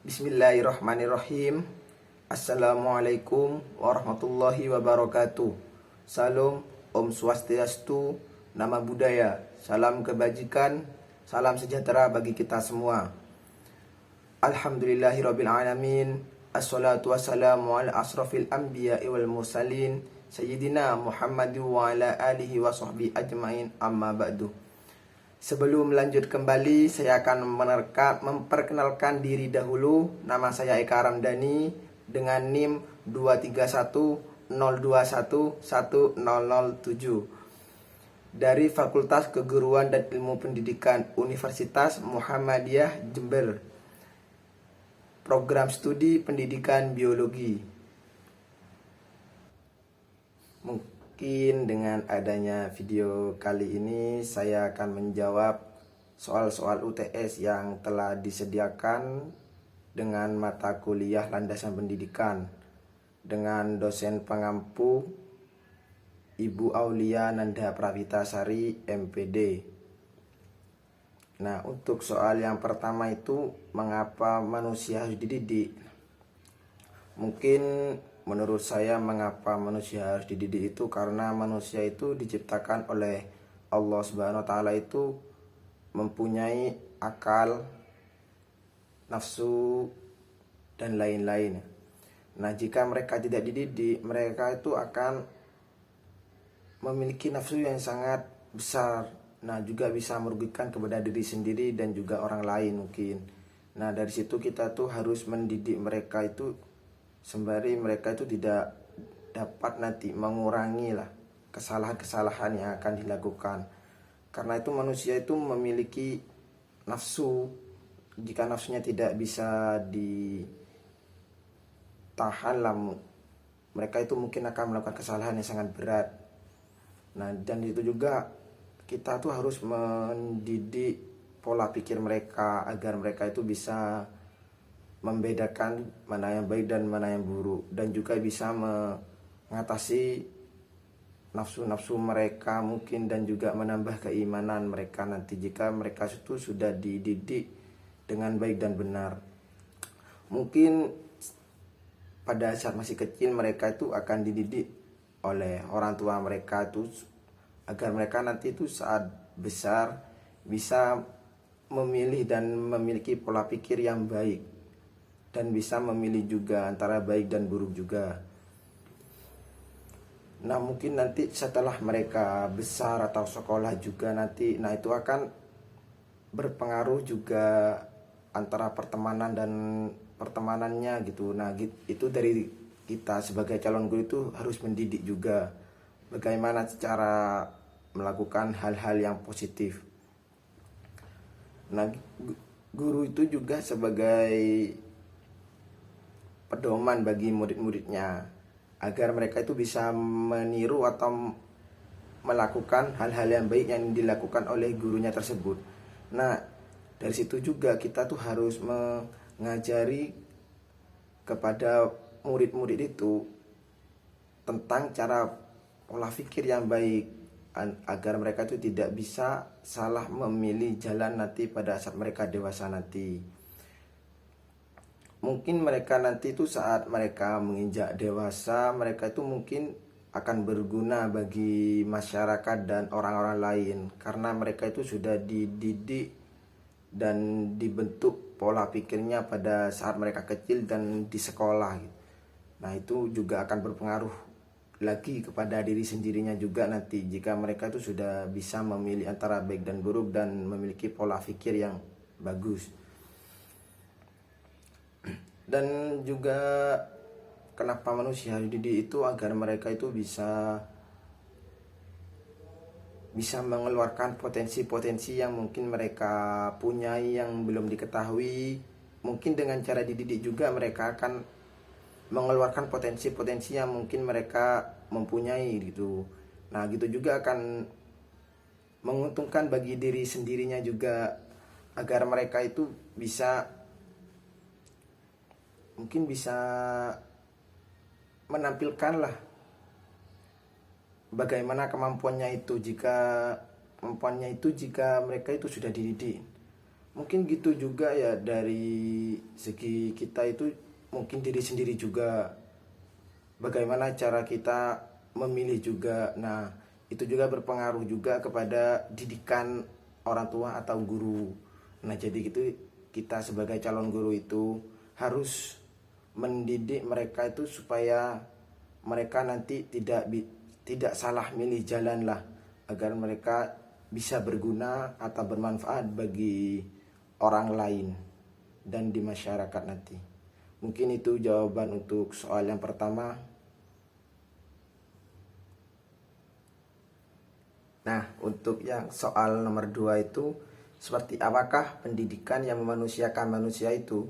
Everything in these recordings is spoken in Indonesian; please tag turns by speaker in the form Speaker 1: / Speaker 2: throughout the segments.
Speaker 1: Bismillahirrahmanirrahim. Assalamualaikum warahmatullahi wabarakatuh. Salam, Om Swastiastu, Nama Budaya, salam kebajikan, salam sejahtera bagi kita semua. Alhamdulillahirabbil alamin. Assalatu wassalamu ala asrafil anbiya'i wal mursalin Sayyidina Muhammad wa ala alihi wa sahbihi ajmain, amma ba'du. Sebelum lanjut kembali, saya akan memperkenalkan diri dahulu. Nama saya Eka Ramdhani dengan NIM 23102110007 dari Fakultas Keguruan dan Ilmu Pendidikan Universitas Muhammadiyah Jember. Program Studi Pendidikan Biologi. Mungkin dengan adanya video kali ini saya akan menjawab soal-soal UTS yang telah disediakan dengan mata kuliah landasan pendidikan dengan dosen pengampu Ibu Aulia Nanda Pravitasari MPD. Nah, untuk soal yang pertama itu, mengapa manusia harus dididik? Mungkin menurut saya mengapa manusia harus dididik itu karena manusia itu diciptakan oleh Allah Subhanahu wa taala itu mempunyai akal, nafsu dan lain-lain. Nah, jika mereka tidak dididik, mereka itu akan memiliki nafsu yang sangat besar. Nah, juga bisa merugikan kepada diri sendiri dan juga orang lain mungkin. Nah, dari situ kita tuh harus mendidik mereka itu sembari mereka itu tidak dapat nanti mengurangi lah kesalahan-kesalahan yang akan dilakukan. Karena itu manusia itu memiliki nafsu. Jika nafsunya tidak bisa ditahan lah, mereka itu mungkin akan melakukan kesalahan yang sangat berat. Nah, dan itu juga kita tuh harus mendidik pola pikir mereka agar mereka itu bisa membedakan mana yang baik dan mana yang buruk, dan juga bisa mengatasi nafsu-nafsu mereka mungkin, dan juga menambah keimanan mereka nanti jika mereka itu sudah dididik dengan baik dan benar. Mungkin pada saat masih kecil mereka itu akan dididik oleh orang tua mereka itu agar mereka nanti itu saat besar bisa memilih dan memiliki pola pikir yang baik, dan bisa memilih juga antara baik dan buruk juga. Nah, mungkin nanti setelah mereka besar atau sekolah juga nanti, nah itu akan berpengaruh juga antara pertemanan dan pertemanannya gitu. Nah, itu dari kita sebagai calon guru itu harus mendidik juga bagaimana cara melakukan hal-hal yang positif. Nah, guru itu juga sebagai pedoman bagi murid-muridnya agar mereka itu bisa meniru atau melakukan hal-hal yang baik yang dilakukan oleh gurunya tersebut. Nah, dari situ juga kita tuh harus mengajari kepada murid-murid itu tentang cara pola pikir yang baik agar mereka itu tidak bisa salah memilih jalan nanti pada saat mereka dewasa nanti. Mungkin mereka nanti itu saat mereka menginjak dewasa, mereka itu mungkin akan berguna bagi masyarakat dan orang-orang lain karena mereka itu sudah dididik dan dibentuk pola pikirnya pada saat mereka kecil dan di sekolah. Nah, itu juga akan berpengaruh lagi kepada diri sendirinya juga nanti jika mereka itu sudah bisa memilih antara baik dan buruk dan memiliki pola pikir yang bagus. Dan juga kenapa manusia harus dididik itu agar mereka itu bisa mengeluarkan potensi-potensi yang mungkin mereka punyai yang belum diketahui. Mungkin dengan cara dididik juga mereka akan mengeluarkan potensi-potensi yang mungkin mereka mempunyai gitu. Nah, gitu juga akan menguntungkan bagi diri sendirinya juga agar mereka itu bisa menampilkan lah bagaimana kemampuannya itu jika mereka itu sudah dididik. Mungkin gitu juga ya dari segi kita itu, mungkin diri sendiri juga, bagaimana cara kita memilih juga. Nah, itu juga berpengaruh juga kepada didikan orang tua atau guru. Nah, jadi gitu kita sebagai calon guru itu harus mendidik mereka itu supaya mereka nanti tidak salah milih jalan lah, agar mereka bisa berguna atau bermanfaat bagi orang lain dan di masyarakat nanti. Mungkin itu jawaban untuk soal yang pertama. Nah, untuk yang soal nomor 2 itu, seperti apakah pendidikan yang memanusiakan manusia itu?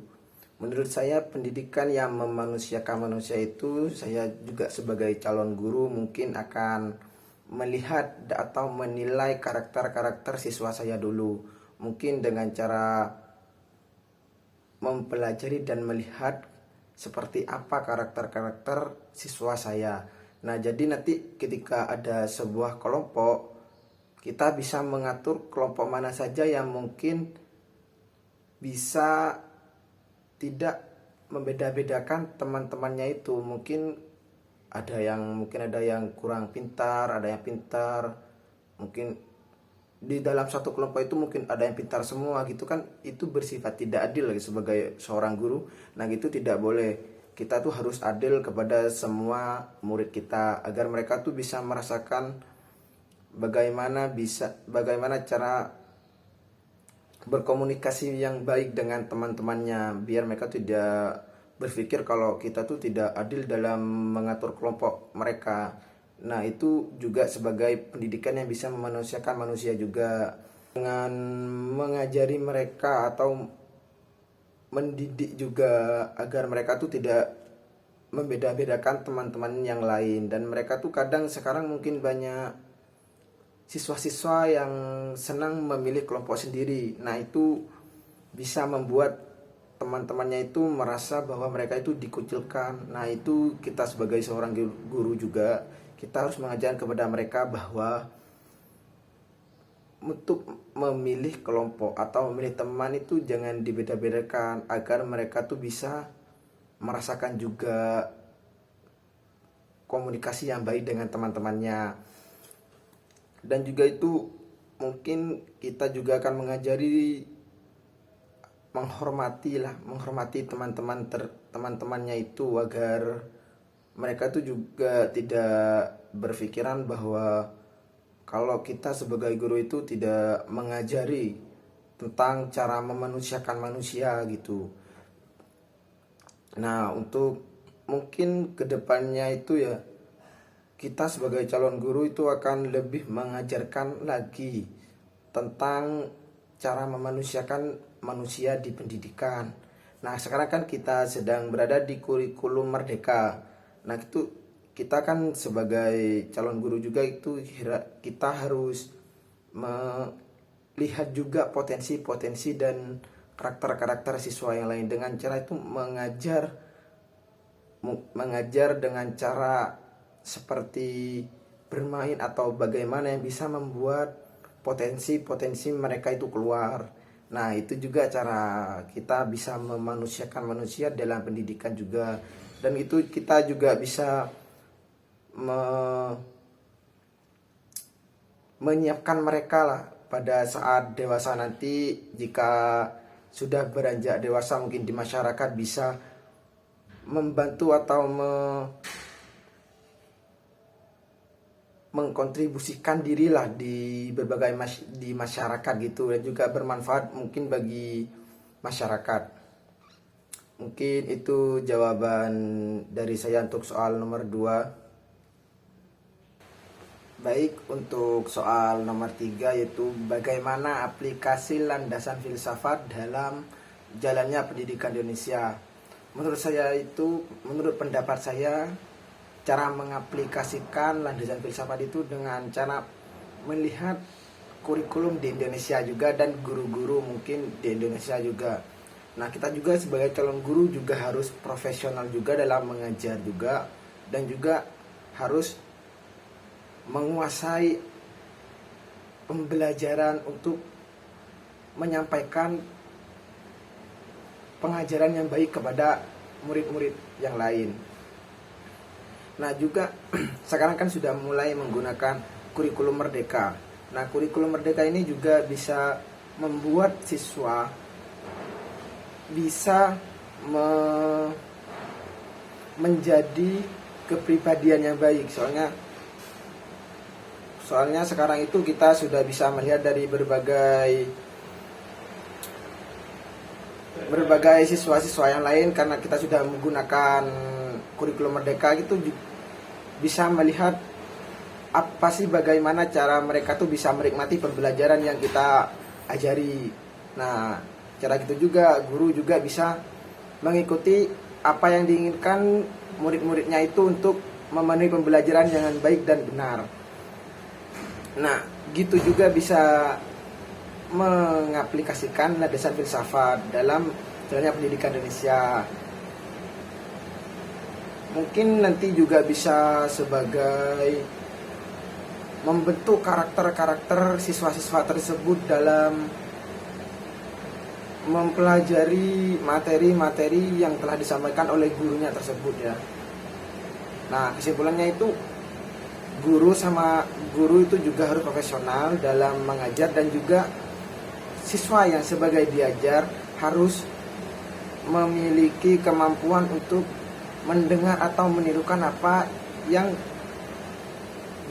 Speaker 1: Menurut saya pendidikan yang memanusiakan manusia itu, saya juga sebagai calon guru mungkin akan melihat atau menilai karakter-karakter siswa saya dulu. Mungkin dengan cara mempelajari dan melihat seperti apa karakter-karakter siswa saya. Nah, jadi nanti ketika ada sebuah kelompok, kita bisa mengatur kelompok mana saja yang mungkin bisa tidak membeda-bedakan teman-temannya itu. Mungkin ada yang kurang pintar, ada yang pintar. Mungkin di dalam satu kelompok itu mungkin ada yang pintar semua gitu kan, itu bersifat tidak adil lagi sebagai seorang guru. Nah, gitu tidak boleh. Kita tuh harus adil kepada semua murid kita agar mereka tuh bisa merasakan bagaimana cara berkomunikasi yang baik dengan teman-temannya, biar mereka tidak berpikir kalau kita tuh tidak adil dalam mengatur kelompok mereka. Nah, itu juga sebagai pendidikan yang bisa memanusiakan manusia juga, dengan mengajari mereka atau mendidik juga agar mereka tuh tidak membeda-bedakan teman-teman yang lain. Dan mereka tuh kadang sekarang mungkin banyak siswa-siswa yang senang memilih kelompok sendiri. Nah, itu bisa membuat teman-temannya itu merasa bahwa mereka itu dikucilkan. Nah, itu kita sebagai seorang guru juga, kita harus mengajarkan kepada mereka bahwa untuk memilih kelompok atau memilih teman itu jangan dibeda-bedakan, agar mereka tuh bisa merasakan juga komunikasi yang baik dengan teman-temannya. Dan juga itu mungkin kita juga akan mengajari menghormati teman-temannya itu, agar mereka itu juga tidak berpikiran bahwa kalau kita sebagai guru itu tidak mengajari tentang cara memanusiakan manusia gitu. Nah, untuk mungkin kedepannya itu ya, kita sebagai calon guru itu akan lebih mengajarkan lagi tentang cara memanusiakan manusia di pendidikan. Nah, sekarang kan kita sedang berada di kurikulum merdeka. Nah, itu kita kan sebagai calon guru juga itu kita harus melihat juga potensi-potensi dan karakter-karakter siswa yang lain, dengan cara itu mengajar dengan cara seperti bermain atau bagaimana yang bisa membuat potensi-potensi mereka itu keluar. Nah, itu juga cara kita bisa memanusiakan manusia dalam pendidikan juga. Dan itu kita juga bisa menyiapkan mereka lah pada saat dewasa nanti. Jika sudah beranjak dewasa mungkin di masyarakat, bisa membantu atau mengkontribusikan dirilah di berbagai di masyarakat gitu, dan juga bermanfaat mungkin bagi masyarakat. Mungkin itu jawaban dari saya untuk soal nomor 2. Baik, untuk soal nomor 3 yaitu bagaimana aplikasi landasan filsafat dalam jalannya pendidikan di Indonesia. Menurut pendapat saya, cara mengaplikasikan landasan filsafat itu dengan cara melihat kurikulum di Indonesia juga dan guru-guru mungkin di Indonesia juga. Nah, kita juga sebagai calon guru juga harus profesional juga dalam mengajar juga, dan juga harus menguasai pembelajaran untuk menyampaikan pengajaran yang baik kepada murid-murid yang lain. Nah juga sekarang kan sudah mulai menggunakan kurikulum merdeka. Nah kurikulum merdeka ini juga bisa membuat siswa bisa menjadi kepribadian yang baik. Soalnya sekarang itu kita sudah bisa melihat dari berbagai siswa-siswa yang lain, karena kita sudah menggunakan kurikulum merdeka gitu, bisa melihat apa sih bagaimana cara mereka tuh bisa menikmati pembelajaran yang kita ajari. Nah cara gitu juga guru juga bisa mengikuti apa yang diinginkan murid-muridnya itu untuk memenuhi pembelajaran dengan baik dan benar. Nah gitu juga bisa mengaplikasikan landasan filsafat dalam jalannya pendidikan Indonesia. Mungkin nanti juga bisa sebagai membentuk karakter-karakter siswa-siswa tersebut dalam mempelajari materi-materi yang telah disampaikan oleh gurunya tersebut ya. Nah kesimpulannya itu guru itu juga harus profesional dalam mengajar, dan juga siswa yang sebagai diajar harus memiliki kemampuan untuk mendengar atau menirukan apa yang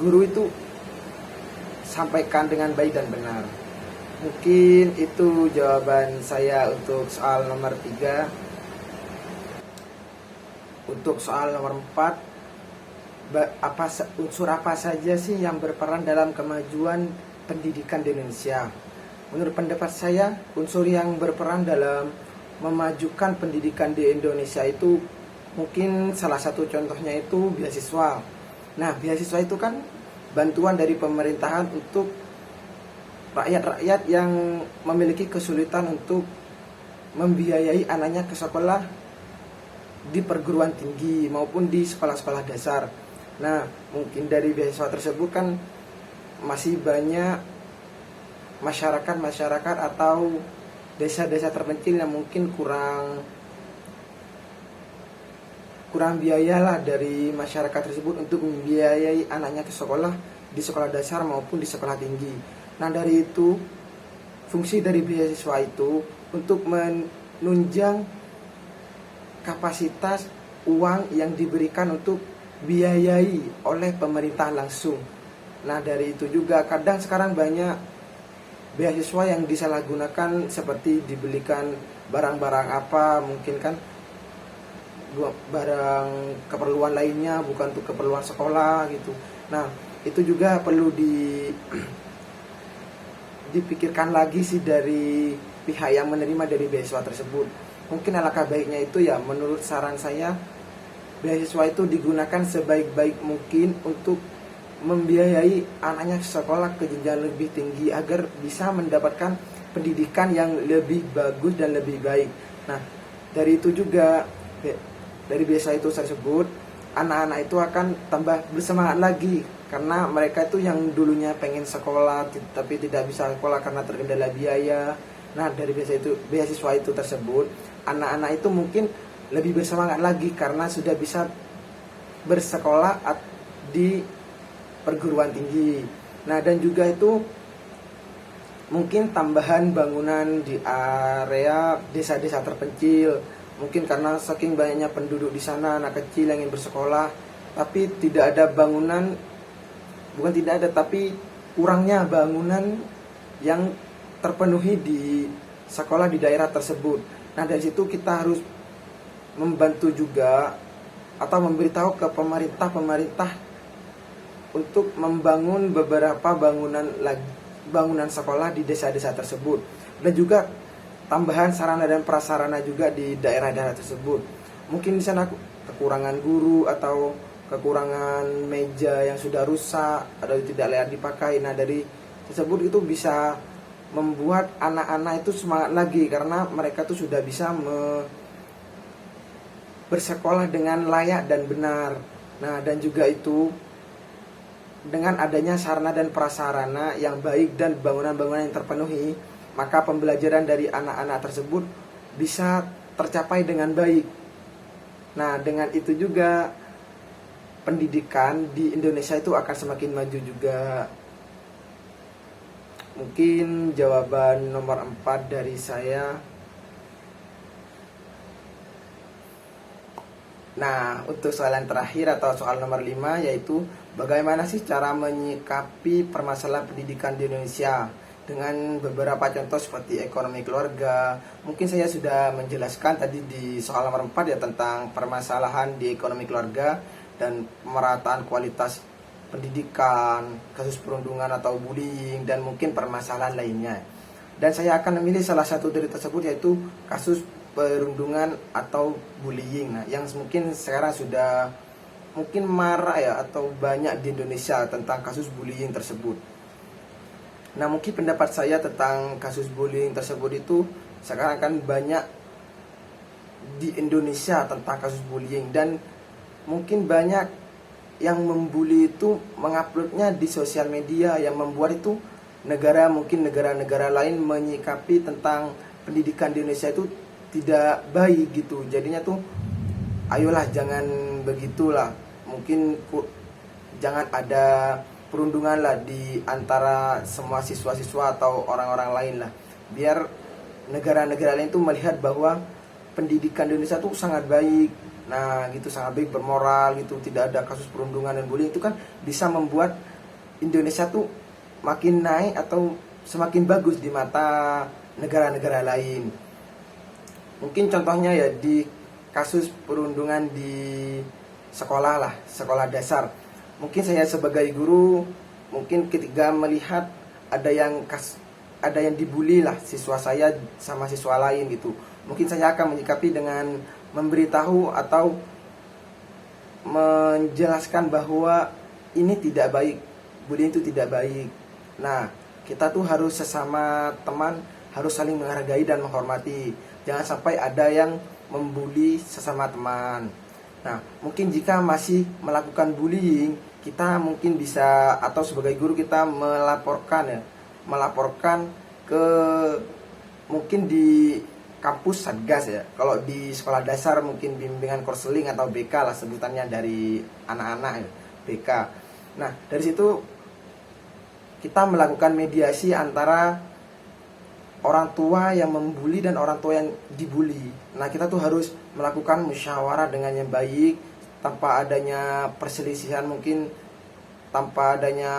Speaker 1: guru itu sampaikan dengan baik dan benar. Mungkin itu jawaban saya untuk soal nomor 3. Untuk soal nomor 4, unsur apa saja sih yang berperan dalam kemajuan pendidikan di Indonesia? Menurut pendapat saya, unsur yang berperan dalam memajukan pendidikan di Indonesia itu mungkin salah satu contohnya itu beasiswa. Nah, beasiswa itu kan bantuan dari pemerintahan untuk rakyat-rakyat yang memiliki kesulitan untuk membiayai anaknya ke sekolah di perguruan tinggi maupun di sekolah-sekolah dasar. Nah, mungkin dari beasiswa tersebut kan masih banyak masyarakat atau desa-desa terpencil yang mungkin kurang biaya lah dari masyarakat tersebut untuk membiayai anaknya ke sekolah di sekolah dasar maupun di sekolah tinggi. Nah dari itu, fungsi dari beasiswa itu untuk menunjang kapasitas uang yang diberikan untuk biayai oleh pemerintah langsung. Nah dari itu juga kadang sekarang banyak beasiswa yang disalahgunakan, seperti dibelikan barang-barang apa, mungkin kan barang keperluan lainnya, bukan untuk keperluan sekolah gitu. Nah itu juga perlu dipikirkan lagi sih dari pihak yang menerima dari beasiswa tersebut. Mungkin alangkah baiknya itu ya, menurut saran saya, beasiswa itu digunakan sebaik-baik mungkin untuk membiayai anaknya sekolah ke jenjang lebih tinggi agar bisa mendapatkan pendidikan yang lebih bagus dan lebih baik. Nah dari itu juga, dari beasiswa itu tersebut, anak-anak itu akan tambah bersemangat lagi, karena mereka itu yang dulunya pengen sekolah tapi tidak bisa sekolah karena terkendala biaya. Nah dari beasiswa itu tersebut, anak-anak itu mungkin lebih bersemangat lagi karena sudah bisa bersekolah di perguruan tinggi. Nah dan juga itu mungkin tambahan bangunan di area desa-desa terpencil, mungkin karena saking banyaknya penduduk di sana, anak kecil yang ingin bersekolah tapi tidak ada bangunan, bukan tidak ada tapi kurangnya bangunan yang terpenuhi di sekolah di daerah tersebut. Nah dari situ kita harus membantu juga atau memberitahu ke pemerintah untuk membangun beberapa bangunan sekolah di desa-desa tersebut, dan juga tambahan sarana dan prasarana juga di daerah-daerah tersebut. Mungkin di sana kekurangan guru atau kekurangan meja yang sudah rusak atau tidak layak dipakai. Nah dari tersebut itu bisa membuat anak-anak itu semangat lagi, karena mereka tuh sudah bisa bersekolah dengan layak dan benar. Nah dan juga itu dengan adanya sarana dan prasarana yang baik dan bangunan-bangunan yang terpenuhi, maka pembelajaran dari anak-anak tersebut bisa tercapai dengan baik. Nah, dengan itu juga pendidikan di Indonesia itu akan semakin maju juga. Mungkin jawaban nomor 4 dari saya. Nah, untuk soal yang terakhir atau soal nomor 5, yaitu bagaimana sih cara menyikapi permasalahan pendidikan di Indonesia, dengan beberapa contoh seperti ekonomi keluarga. Mungkin saya sudah menjelaskan tadi di soal nomor 4 ya, tentang permasalahan di ekonomi keluarga dan pemerataan kualitas pendidikan, kasus perundungan atau bullying, dan mungkin permasalahan lainnya. Dan saya akan memilih salah satu dari tersebut, yaitu kasus perundungan atau bullying. Nah, yang mungkin sekarang sudah mungkin marah ya, atau banyak di Indonesia tentang kasus bullying tersebut. Nah, mungkin pendapat saya tentang kasus bullying tersebut itu, sekarang kan banyak di Indonesia tentang kasus bullying, dan mungkin banyak yang membuli itu menguploadnya di sosial media, yang membuat itu mungkin negara-negara lain menyikapi tentang pendidikan di Indonesia itu tidak baik gitu. Jadinya tuh, ayolah jangan begitulah, mungkin jangan ada perundungan lah di antara semua siswa-siswa atau orang-orang lain lah, biar negara-negara lain tuh melihat bahwa pendidikan di Indonesia tuh sangat baik. Nah gitu, sangat baik, bermoral gitu, tidak ada kasus perundungan dan bullying. Itu kan bisa membuat Indonesia tuh makin naik atau semakin bagus di mata negara-negara lain. Mungkin contohnya ya di kasus perundungan di sekolah lah, sekolah dasar. Mungkin saya sebagai guru, mungkin ketika melihat ada yang dibully lah siswa saya sama siswa lain gitu, mungkin saya akan menyikapi dengan memberitahu atau menjelaskan bahwa ini tidak baik, bullying itu tidak baik. Nah, kita tuh harus sesama teman harus saling menghargai dan menghormati. Jangan sampai ada yang membuli sesama teman. Nah, mungkin jika masih melakukan bullying, kita mungkin bisa, atau sebagai guru kita melaporkan ke mungkin di kampus Satgas ya. Kalau di sekolah dasar mungkin bimbingan konseling atau BK lah sebutannya dari anak-anak ya, BK. Nah, dari situ kita melakukan mediasi antara orang tua yang membuli dan orang tua yang dibully. Nah, kita tuh harus melakukan musyawarah dengan yang baik, tanpa adanya perselisihan, mungkin tanpa adanya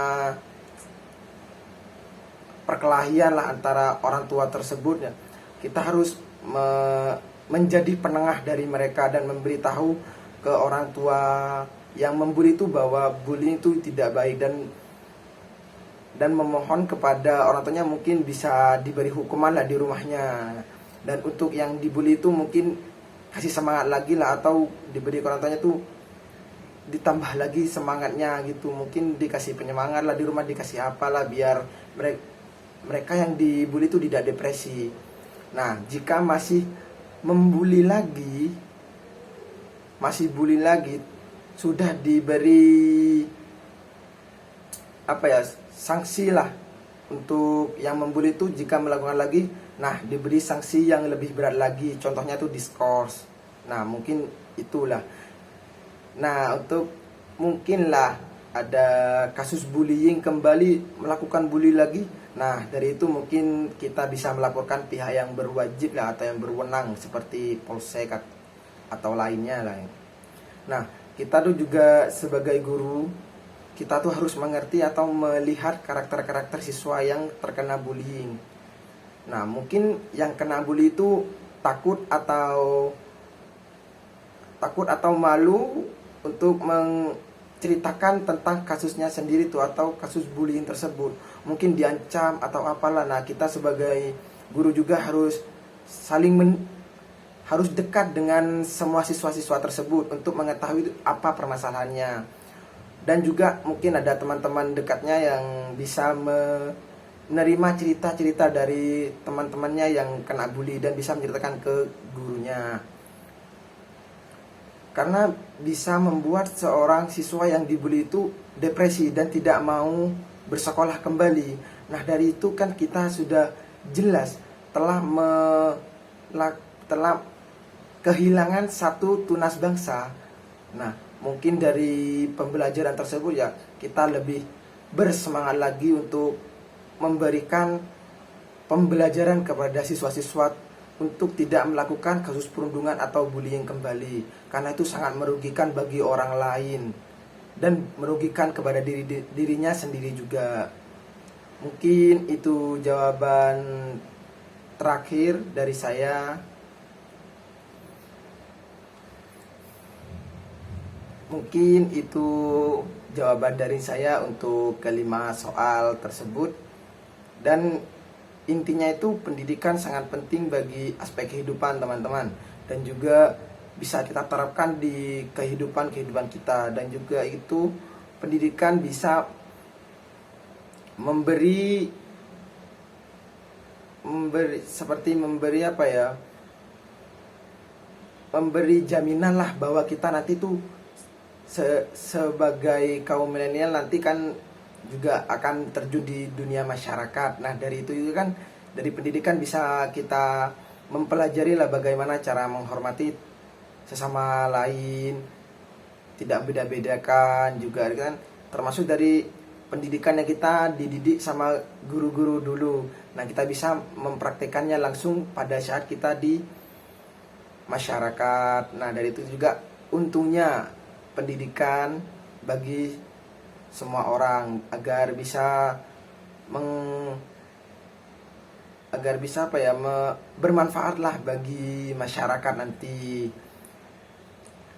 Speaker 1: perkelahian lah antara orang tua tersebut ya. Kita harus menjadi penengah dari mereka dan memberitahu ke orang tua yang membuli itu bahwa bullying itu tidak baik, dan memohon kepada orang tuanya mungkin bisa diberi hukuman lah di rumahnya. Dan untuk yang dibully itu mungkin kasih semangat lagi lah, atau diberi ke orang tuanya tuh ditambah lagi semangatnya gitu, mungkin dikasih penyemangat lah di rumah, dikasih apalah biar mereka yang dibully itu tidak depresi. Nah, jika masih membuli lagi, sudah diberi sanksi lah untuk yang membuli itu. Jika melakukan lagi, nah diberi sanksi yang lebih berat lagi, contohnya tuh diskors. Nah, mungkin itulah. Nah, untuk mungkin lah ada kasus bullying kembali melakukan bully lagi. Nah, dari itu mungkin kita bisa melaporkan pihak yang berwajib lah, atau yang berwenang seperti polsek atau lainnya lah. Nah, kita tuh juga sebagai guru, kita tuh harus mengerti atau melihat karakter-karakter siswa yang terkena bullying. Nah, mungkin yang kena bully itu takut atau malu untuk menceritakan tentang kasusnya sendiri tuh, atau kasus bullying tersebut. Mungkin diancam atau apalah. Nah, kita sebagai guru juga harus harus dekat dengan semua siswa-siswa tersebut untuk mengetahui apa permasalahannya. Dan juga mungkin ada teman-teman dekatnya yang bisa menerima cerita-cerita dari teman-temannya yang kena bully dan bisa menceritakan ke gurunya. Karena bisa membuat seorang siswa yang dibully itu depresi dan tidak mau bersekolah kembali. Nah, dari itu kan kita sudah jelas telah kehilangan satu tunas bangsa. Nah, mungkin dari pembelajaran tersebut ya kita lebih bersemangat lagi untuk memberikan pembelajaran kepada siswa-siswa untuk tidak melakukan kasus perundungan atau bullying kembali, karena itu sangat merugikan bagi orang lain dan merugikan kepada dirinya sendiri juga. Mungkin itu jawaban terakhir dari saya. Mungkin itu jawaban dari saya untuk kelima soal tersebut. Dan intinya itu pendidikan sangat penting bagi aspek kehidupan teman-teman, dan juga bisa kita terapkan di kehidupan kita, dan juga itu pendidikan bisa memberi seperti memberi apa ya, memberi jaminan lah bahwa kita nanti tuh sebagai kaum milenial nanti kan juga akan terjun di dunia masyarakat. Nah, dari itu kan dari pendidikan bisa kita mempelajari lah bagaimana cara menghormati sesama lain, tidak beda-bedakan juga kan, termasuk dari pendidikan yang kita dididik sama guru-guru dulu. Nah, kita bisa mempraktekannya langsung pada saat kita di masyarakat. Nah, dari itu juga untungnya pendidikan bagi semua orang agar bisa bermanfaat lah bagi masyarakat nanti.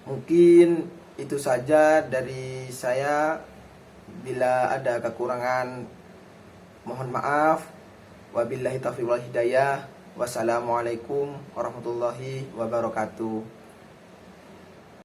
Speaker 1: Mungkin itu saja dari saya. Bila ada kekurangan mohon maaf. Wabillahi taufiq wal hidayah. Wassalamualaikum warahmatullahi wabarakatuh.